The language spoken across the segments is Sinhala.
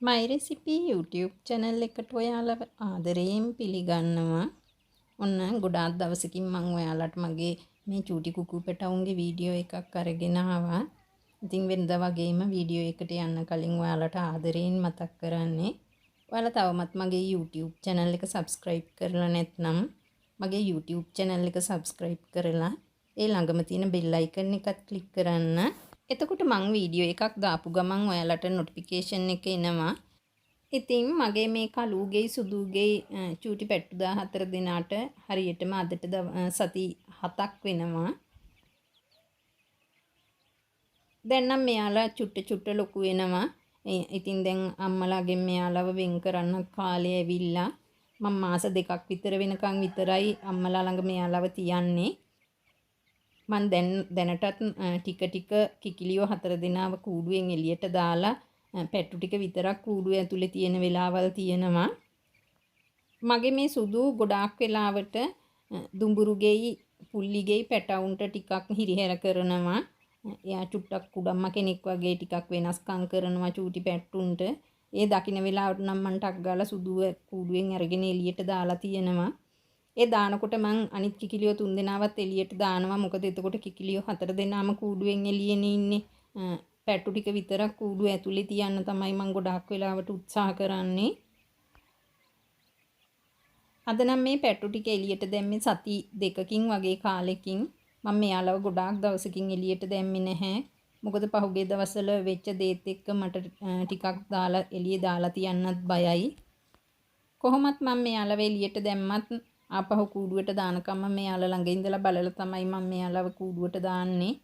My recipe YouTube channel එකට ඔයාලව ආදරයෙන් පිළිගන්නවා. ඔන්න ගොඩාක් දවසකින් මම ඔයාලට මගේ මේ චූටි කුකු පැටවුන්ගේ වීඩියෝ එකක් අරගෙන ආවා. ඉතින් වෙනදා වගේම වීඩියෝ එකට යන්න කලින් ඔයාලට ආදරයෙන් මතක් කරන්නේ ඔයාලා තවමත් මගේ YouTube channel එක subscribe කරලා නැත්නම් මගේ YouTube channel එක subscribe කරලා ඒ ළඟම තියෙන bell icon එකත් click කරන්න. එතකොට මං වීඩියෝ එකක් දාපු ගමන් ඔයාලට notification එක එනවා. ඉතින් මගේ මේ කළුගේ සුදුගේ චූටි පැට්ටු 14 දිනාට හරියටම අදට සති 7ක් වෙනවා. දැන් නම් මෙයාලා චුට්ට ලොකු වෙනවා. ඉතින් දැන් අම්මලාගෙන් මෙයාලව වෙන් කරන්න කාලය ඇවිල්ලා. මම මාස 2ක් විතර වෙනකන් විතරයි අම්මලා ළඟ මෙයාලව තියන්නේ. මම දැනටත් ටික කිකිලියෝ 4 දෙනාව කූඩුවෙන් එළියට දාලා පැට්ටු ටික විතරක් කූඩුව ඇතුලේ තියෙන වෙලාවල් තියෙනවා. මගේ මේ සුදු ගොඩාක් වෙලාවට දුඹුරුගෙයි පුල්ලිගෙයි පැටවුන්ට ටිකක් හිරිහැර කරනවා. එයා චුට්ටක් කුඩම්ම කෙනෙක් වගේ ටිකක් වෙනස්කම් කරනවා චූටි පැට්ටුන්ට. ඒ දකින්න වෙලාවට නම් මම ටක් ගාලා සුදුව කූඩුවෙන් අරගෙන එළියට දාලා තියෙනවා. ඒ දානකොට මං අනිත් කිකිලියෝ 3 දෙනාවත් එළියට දානවා. මොකද එතකොට කිකිලියෝ 4 දෙනාම කූඩුවෙන් එළියනේ ඉන්නේ. පැට්ටු ටික විතරක් කූඩුව ඇතුලේ තියන්න තමයි මං ගොඩාක් වෙලාවට උත්සාහ කරන්නේ. අද නම් මේ පැට්ටු ටික එළියට දැම්මේ සති 2කින් වගේ කාලෙකින්. මම මෙයාලව ගොඩාක් දවසකින් එළියට දැම්මේ නැහැ. මොකද පහුගිය දවස්වල වෙච්ච දේත් එක්ක මට ටිකක් දාලා එළියේ දාලා තියන්නත් බයයි. කොහොමත් මම මෙයාලව එළියට දැම්මත් ආපහු කූඩුවට දානකම් මෙයාලා ළඟ ඉඳලා බලලා තමයි මම මෙයාලව කූඩුවට දාන්නේ.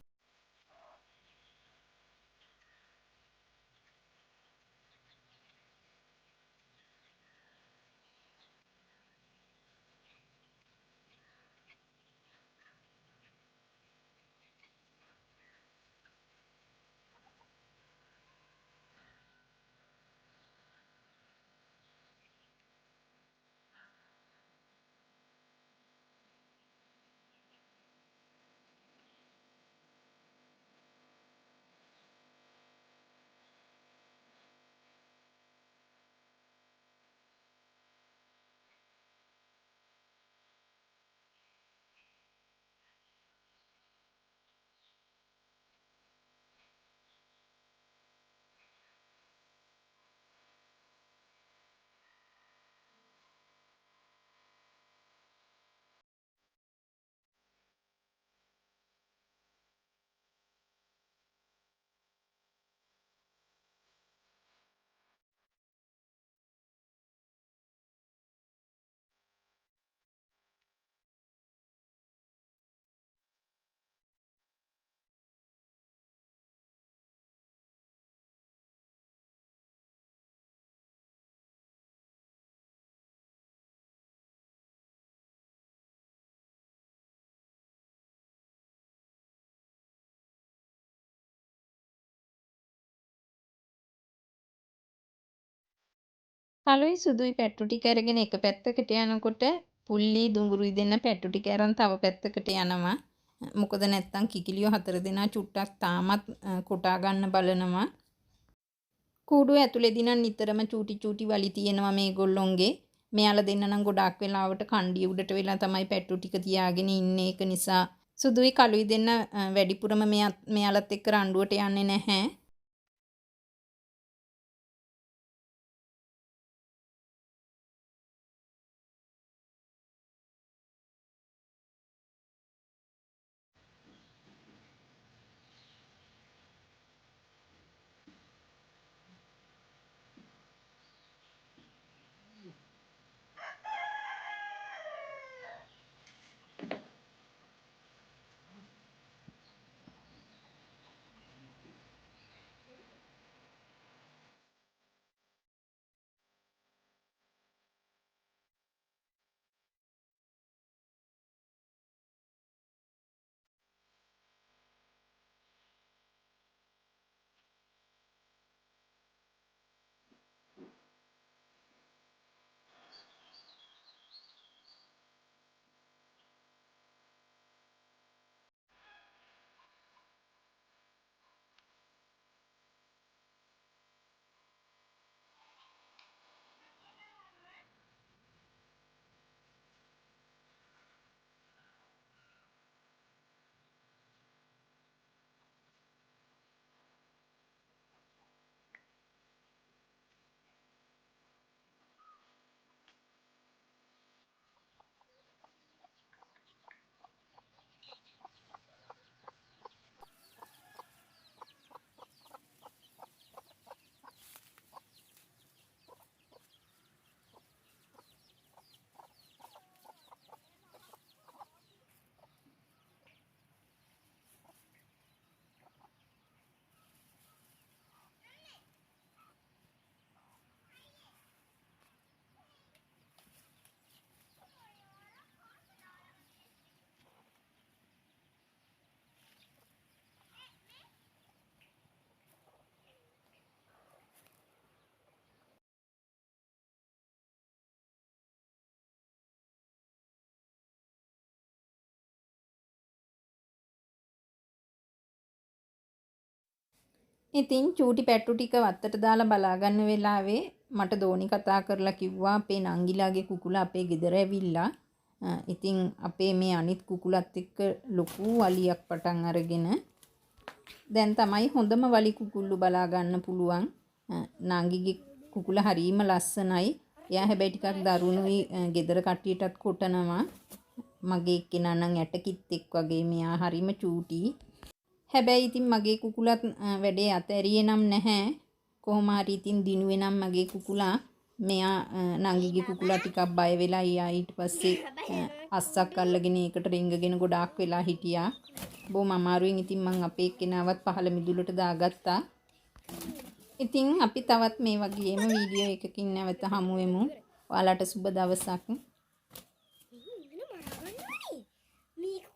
කළුයි සුදුයි පැට්ටු ටික අරගෙන එක පැත්තකට යනකොට පුල්ලි දුඟුරුයි දෙන්න පැට්ටු ටික අරන් තව පැත්තකට යනවා. මොකද නැත්තම් කිකිලියෝ 4 දෙනා චුට්ටක් තාමත් කොටා ගන්න බලනවා. කූඩුව ඇතුලේදී නම් නිතරම චූටි වලි තියෙනවා මේගොල්ලොන්ගේ. මෙයාලා දෙන්න නම් ගොඩාක් වෙලාවට කණ්ඩිය උඩට වෙලා තමයි පැට්ටු ටික තියාගෙන ඉන්නේ. ඒක නිසා සුදුයි කළුයි දෙන්න වැඩිපුරම මෙයාලත් එක්ක රණ්ඩුවට යන්නේ නැහැ. ඉතින් චූටි පැට්ටු ටික වත්තට දාලා බලා ගන්න වෙලාවේ මට දෝනි කතා කරලා කිව්වා අපේ නංගිලාගේ කුකුලා අපේ ගෙදර ඇවිල්ලා. ඉතින් අපේ මේ අනිත් කුකුලත් එක්ක ලොකු වලියක් පටන් අරගෙන දැන් තමයි හොඳම වලි කුකුල්ලු බලා ගන්න පුළුවන්. නංගිගේ කුකුලා හරීම ලස්සනයි. එයා හැබැයි ටිකක් දරුණුයි ගෙදර කට්ටියටත් කොටනවා. මගේ එක්කෙනා නම් ඇටකිත්තෙක් වගේ මෙයා හරීම චූටි. හැබැයි ඉතින් මගේ කුකුලත් වැඩේ අතෑරියේ නම් නැහැ. කොහොම හරි ඉතින් දිනුවේ නම් මගේ කුකුලා මෙයා නංගිගේ කුකුලා ටිකක් බය වෙලා ඊට පස්සේ අස්සක් අල්ලගෙන ඒකට රිංගගෙන ගොඩාක් වෙලා හිටියා. බොහොම අමාරුවෙන් ඉතින් මං අපේ එක්කෙනාවත් පහළ මිදුලට දාගත්තා. ඉතින් අපි තවත් මේ වගේම වීඩියෝ එකකින් නැවත හමු වෙමු. ඔයාලට සුබ දවසක්.